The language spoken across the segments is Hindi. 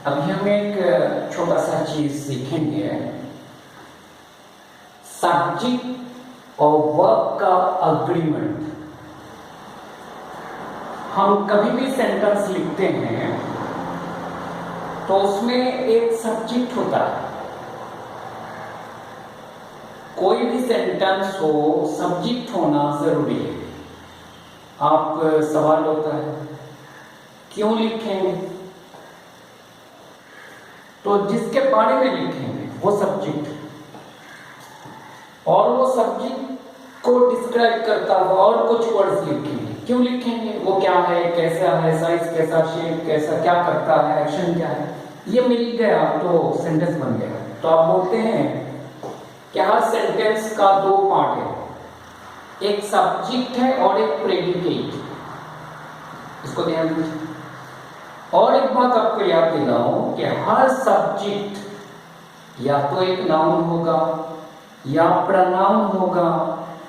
अभी हम एक छोटा सा चीज सीखेंगे। सब्जेक्ट और वर्ब का अग्रीमेंट। हम कभी भी सेंटेंस लिखते हैं तो उसमें एक सब्जेक्ट होता है। कोई भी सेंटेंस हो सब्जेक्ट होना जरूरी है। आप सवाल होता है क्यों लिखेंगे, तो जिसके बारे में लिखेंगे वो सब्जेक्ट, और वो सब्जेक्ट को डिस्क्राइब करता हुआ और कुछ वर्ड्स लिखेंगे। क्यों लिखेंगे, वो क्या है, कैसा है, साइज कैसा, शेप कैसा, क्या करता है, एक्शन क्या है, ये मिल गया तो सेंटेंस बन गया। तो आप बोलते हैं कि हर सेंटेंस का दो पार्ट है, एक सब्जेक्ट है और एक प्रेडिकेट। इसको ध्यान दीजिए। और एक बात आपको याद दिलाऊं कि हर सब्जेक्ट या तो एक नाउन होगा या प्रोनाउन होगा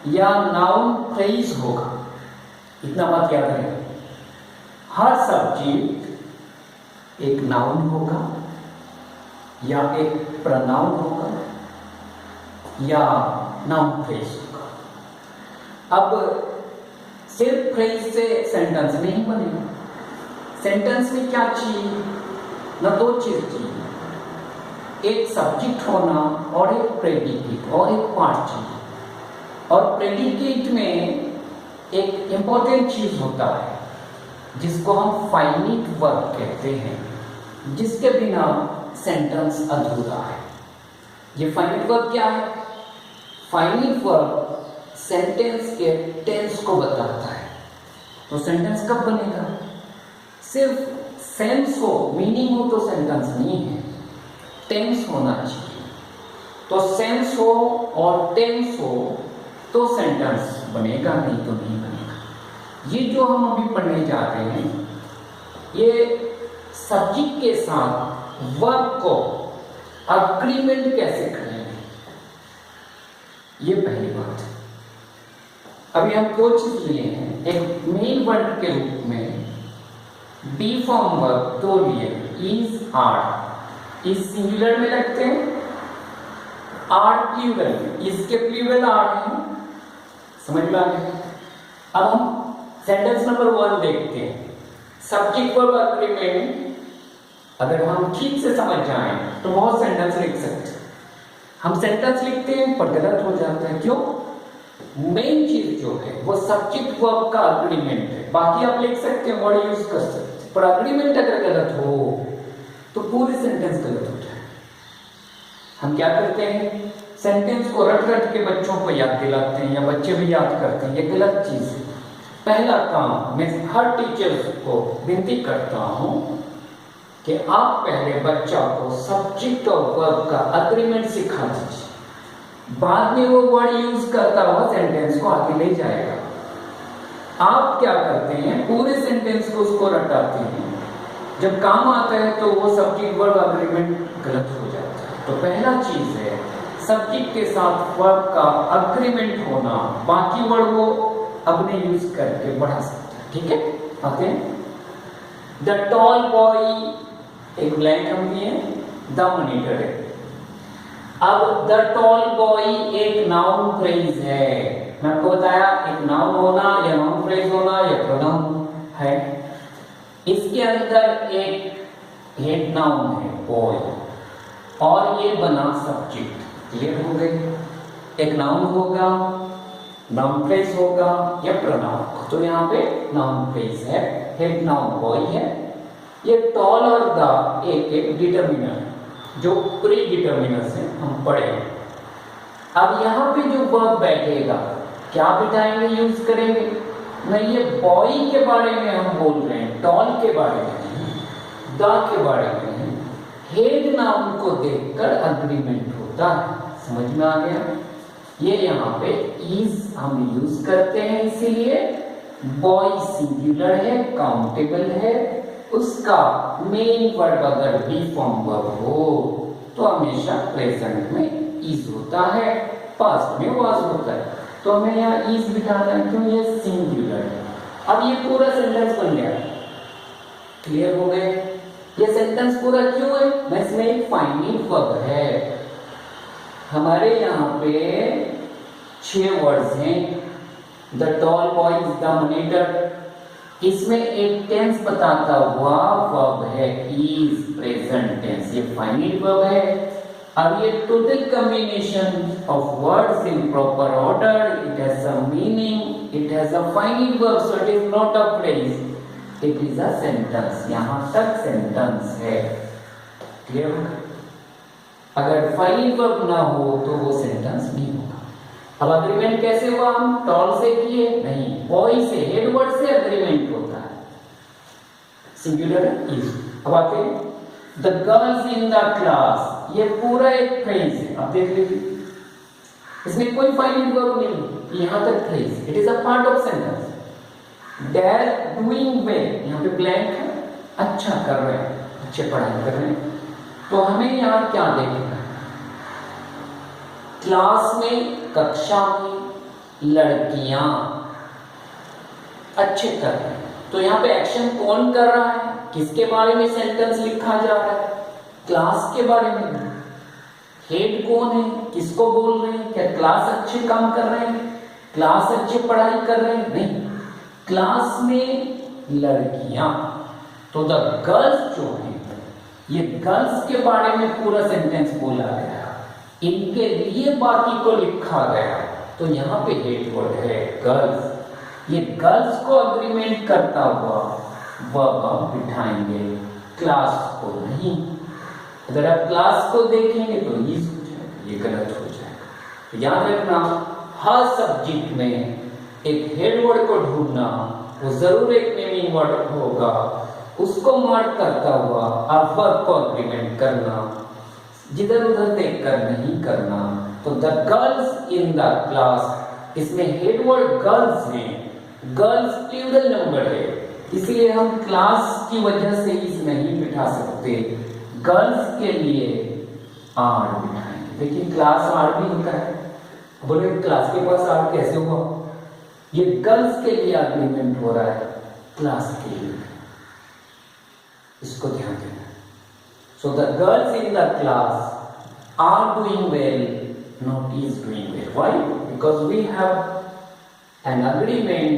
या नाउन फ्रेज होगा। इतना बात याद रहे। हर सब्जेक्ट एक नाउन होगा या एक प्रोनाउन होगा या नाउन फ्रेज होगा। अब सिर्फ फ्रेज से सेंटेंस नहीं बनेगा। सेंटेंस में क्या चाहिए, ना दो चीज चाहिए, एक सब्जेक्ट होना और एक प्रेडिकेट और एक पार्ट चाहिए। और प्रेडिकेट में एक इंपॉर्टेंट चीज होता है जिसको हम फाइनिट वर्ब कहते हैं, जिसके बिना सेंटेंस अधूरा है। ये फाइनिट वर्ब क्या है? फाइनिट वर्ब सेंटेंस के टेंस को बताता है। तो सेंटेंस कब बनेगा? सिर्फ सेंस हो, मीनिंग हो तो सेंटेंस नहीं है, टेंस होना चाहिए। तो सेंस हो और टेंस हो तो सेंटेंस बनेगा, नहीं तो नहीं बनेगा। ये जो हम अभी पढ़ने जा रहे हैं, ये सब्जेक्ट के साथ वर्ब को अग्रीमेंट कैसे करेंगे, ये पहली बात है। अभी हम दो चीज लिए हैं। एक मेन वर्ड के रूप में बी फॉर्म वर्ब दो लिए, इज, आर। इस सिंगुलर में लगते हैं, आर प्लूरल, इसके प्लूरल आर है। समझ में आ गया? अब हम सेंटेंस नंबर 1 देखते हैं। सब्जेक्ट वर्ब अग्रीमेंट अगर हम ठीक से समझ जाएं तो बहुत सेंटेंस लिख सकते हैं। हम सेंटेंस लिखते हैं पर गलत हो जाता है। क्यों? मेन चीज जो है वो सब्जेक्ट वर्ब का अग्रीमेंट है। बाकी आप लिख सकते हैं, वर्ड यूज कर सकते हैं, पर अग्रीमेंट अगर गलत हो तो पूरी सेंटेंस गलत हो जाए। हम क्या करते हैं, सेंटेंस को रट रट के बच्चों को याद दिलाते हैं या बच्चे भी याद करते हैं। ये गलत चीज है। पहला काम मैं हर टीचर को विनती करता हूं कि आप पहले बच्चा को सब्जेक्ट और वर्ब का अग्रीमेंट सिखा दीजिए, बाद में वो वर्ड यूज करता हुआ सेंटेंस को आगे ले जाएगा। आप क्या करते हैं, पूरे सेंटेंस को उसको रटाते हैं, जब काम आता है तो वो सब्जेक्ट वर्ब अग्रीमेंट गलत हो जाता है। तो पहला चीज है सब्जेक्ट के साथ वर्ब का अग्रीमेंट होना, बाकी वर्ड वो अपने यूज करके बढ़ा सकता है। ठीक है, आते हैं। द टॉल बॉय, एक ब्लैंक हम दिए, द मॉनिटर है। अब द टॉल बॉय एक नाउन फ्रेज है। मैं आपको बताया एक नाउन होना या नाउन फ्रेज होना या प्रोनाउन है। इसके अंदर एक हेड नाउन है बॉय, और ये बना सब्जेक्ट। क्लियर हो गई? एक नाउन होगा, नाउन फ्रेज होगा या प्रोनाउन। तो यहाँ पे नाउन फ्रेज है, हेड नाउन बॉय है। ये टॉल और द एक डिटरमिनर है जो प्री डिटरमिनर से हम पढ़े। अब यहाँ पे जो वर्ब बैठेगा, क्या बिठाएंगे, यूज करेंगे? नहीं, ये बॉय के बारे में हम बोल रहे हैं, टॉल के बारे में नहीं, द के बारे में नहीं। हेड नाउन को देखकर अग्रीमेंट होता है। समझ में आ गया? ये यहाँ पे इज हम यूज करते हैं, इसीलिए बॉय सिंगुलर है, काउंटेबल है। उसका मेन वर्ब अगर बी फॉर्म वर्ब हो तो हमेशा प्रेजेंट में इज होता है, पास्ट में वाज होता है। तो हमें यहाँ इज बिठाना है, क्यों? ये सिंगुलर है। अब ये पूरा सेंटेंस बन गया। क्लियर हो गए? ये सेंटेंस पूरा क्यों है? मैं इसमें एक फाइनाइट वर्ब है। हमारे यहाँ पे 6 वर्ड्स हैं। The tall boy is the monitor, इसमें एक टेंस बताता हुआ वर्ब है इज, प्रेजेंट टेंस, ये फाइनाइट वर्ब है। अब ये total combination of words in proper order, it has some meaning, it has a finite verb, so it is not a phrase, it is a sentence. यहां तक सेंटेंस है। क्लियर हो? अगर फाइनाइट वर्ब ना हो तो वो सेंटेंस नहीं होगा। अब अग्रीमेंट कैसे हुआ? हम टॉल से किए नहीं, बॉय से, हेड वर्ड से अग्रीमेंट होता है, सिंगुलर इज। अब आते the girls in the class, ये पूरा एक फ्रेज है। अब देख लीजिए, इसमें कोई फाइनाइट वर्ब नहीं, यहां तक phrase, it is a part of sentence. They're doing well, यहां पे ब्लैंक है, अच्छा कर रहे हैं, अच्छे पढ़ाई कर रहे हैं। तो हमें यहां क्या देखना है? क्लास में, कक्षा में लड़कियां अच्छे कर रहे हैं, तो यहाँ पे एक्शन कौन कर रहा है? किसके बारे में सेंटेंस लिखा जा रहा है? क्लास के बारे में। हेड कौन है? किसको बोल रहे हैं? क्या क्लास अच्छे काम कर रहे हैं? क्लास अच्छे पढ़ाई कर रहे हैं? नहीं, क्लास में लड़कियां। तो द गर्ल्स जो है, ये गर्ल्स के बारे में पूरा सेंटेंस बोला गया, इनके लिए बाकी को लिखा गया। तो यहाँ पे हेड वर्ड है गर्ल्स। ये गर्ल्स को अग्रीमेंट करता हुआ वर्ब बिठाएंगे, क्लास को नहीं। अगर आप क्लास को देखेंगे तो ये हो जाएगा, ये गलत हो जाएगा। तो याद रखना, हर सब्जेक्ट में एक हेड वर्ड को ढूंढना, वो जरूर एक नेमिंग वर्ड होगा, उसको मार्क करता हुआ आप वर्ब को अग्रीमेंट करना, जिधर उधर देखकर नहीं करना। तो the girls in the class, इसमें हेड वर्ड गर्ल्स है, गर्ल्स प्लूरल नंबर है, इसलिए हम क्लास की वजह से इस नहीं बिठा सकते, गर्ल्स के लिए आर बिठाएंगे। देखिए क्लास आर भी होता है, बोले क्लास के पास आर कैसे हुआ? ये गर्ल्स के लिए अग्रीमेंट हो रहा है, क्लास के लिए, इसको ध्यान देना। So the girls in the class are doing well, not is doing well. Why? Because we have an agreement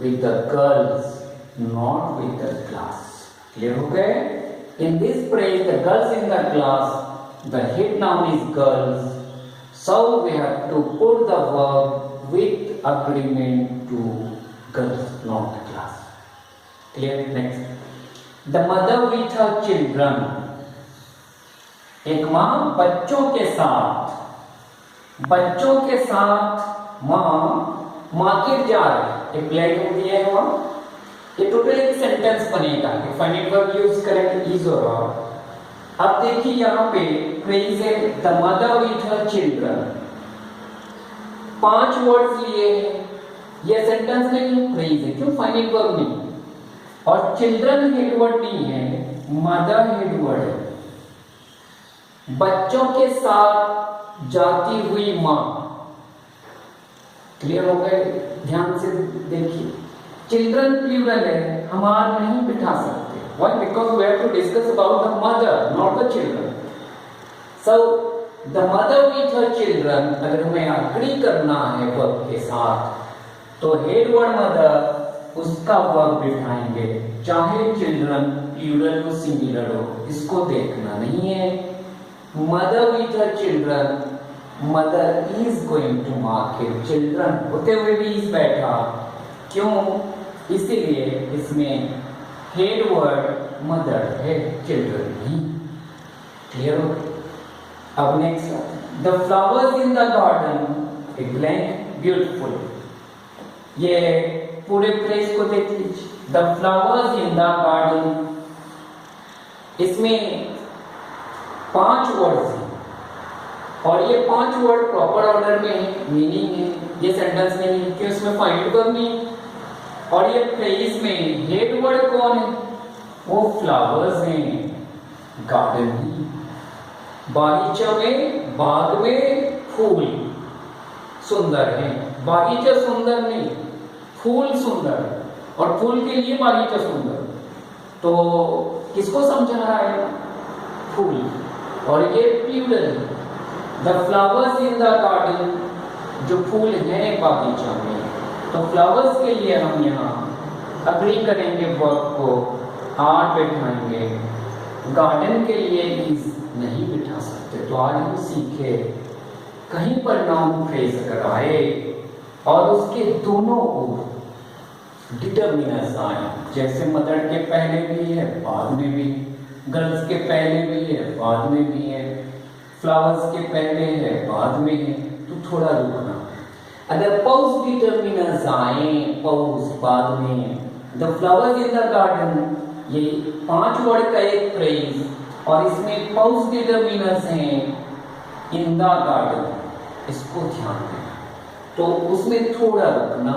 with the girls, not with the class. Clear हो गए? In this phrase, the girls in the class, the head noun is girls. So we have to put the verb with agreement to girls, not the class. Clear? Next. The mother with her children. एक माँ बच्चों के साथ मार्केट जा रही है, एक ब्लैक हो गया है वहां। ये टोटल एक सेंटेंस बनेगा, फाइनाइट वर्ब यूज करेंगे इज और आर। अब देखिए यहाँ पे फ्रेज है the mother with her children, 5 words लिए हैं, ये सेंटेंस नहीं फ्रेज है, क्यों? फाइनाइट वर्ब नहीं, और चिल्ड्रन हेड वर्ड नहीं है, मदर हेड वर्ड है। बच्चों के साथ जाती हुई मां, क्लियर हो गए? ध्यान से देखिए, चिल्ड्रन प्लूरल है, हम आर नहीं बिठा सकते। Why? Because we have to discuss about the mother, not the children. So the mother with her children, अगर हमें अग्री करना है वर्ब के साथ, तो हेड वर्ड मदर, उसका वर्ब बिठाएंगे, चाहे चिल्ड्रन प्लूरल हो सिंगुलर हो, इसको देखना नहीं है। Mother with her children, mother is going to market, children होते हुए भी इज बैठा, क्यों? इसीलिए इसमें हेड वर्ड मदर है, चिल्ड्रन नहीं। क्लियर हो? अब next, the flowers in the garden, एक ब्लैंक, ब्यूटीफुल। ये पूरे फ्रेज को देख लीजिए, the flowers in the garden, इसमें 5 वर्ड्स हैं, और ये 5 वर्ड प्रॉपर ऑर्डर में है, मीनिंग है, ये सेंटेंस नहीं है, क्योंकि उसमें फाइनाइट वर्ब नहीं है। और ये फ्रेज में हेड वर्ड कौन है? वो फ्लावर्स हैं, गार्डन ही। बागीचा में, बाग में फूल सुंदर है, बागीचा सुंदर नहीं, फूल सुंदर, और फूल के लिए बागीचा सुंदर। तो किसको समझा रहा है? फूल। और ये plural, the flowers in the garden, जो फूल हैं बागीचा में। तो फ्लावर्स के लिए हम यहाँ अग्री करेंगे वर्ब को, आर बैठाएंगे। गार्डन के लिए इज नहीं बिठा सकते। तो आज हम सीखे कहीं पर नाउन फ्रेज अगर आए और उसके दोनों ओर डिटर्मिनर्स आए, जैसे मदर के पहले भी है बाद में भी, गर्ल्स के पहले भी है बाद में भी है, फ्लावर्स के पहले है बाद में है, तो थोड़ा रुकना। अगर पाउस डिटर्मिनर्स आए, पाउस बाद में, the flowers in the garden, ये 5 वर्ड का एक फ्रेज और इसमें पाउस डिटर्मिनर्स हैं इन द गार्डन, इसको ध्यान देना। तो उसमें थोड़ा रुकना,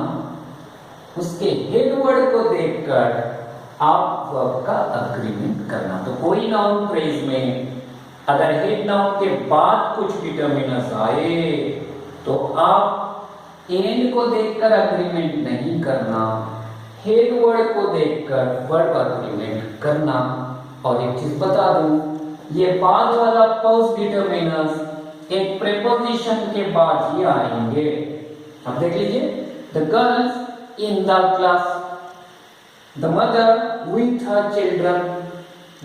उसके हेड वर्ड को देखकर आप वर्ब का अग्रीमेंट करना। तो कोई नाउन फ्रेज में अगर हेड नाउन के बाद कुछ डिटर्मिनर्स आए तो आप एंड को देखकर अग्रीमेंट नहीं करना, हेड वर्ड को देखकर वर्ब अग्रीमेंट करना। और एक चीज बता दूं, ये बाद वाला पाउस डिटर्मिनर्स एक प्रीपोजिशन के बाद ही आएंगे। अब देख लीजिए, the girls in the class, the mother with her children,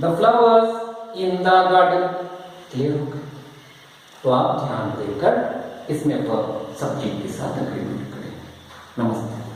the flowers in the garden. Clear हो गया? तो आप ध्यान देकर इसमें वर्ब सब्जेक्ट के साथ अग्रीमेंट करें। नमस्ते।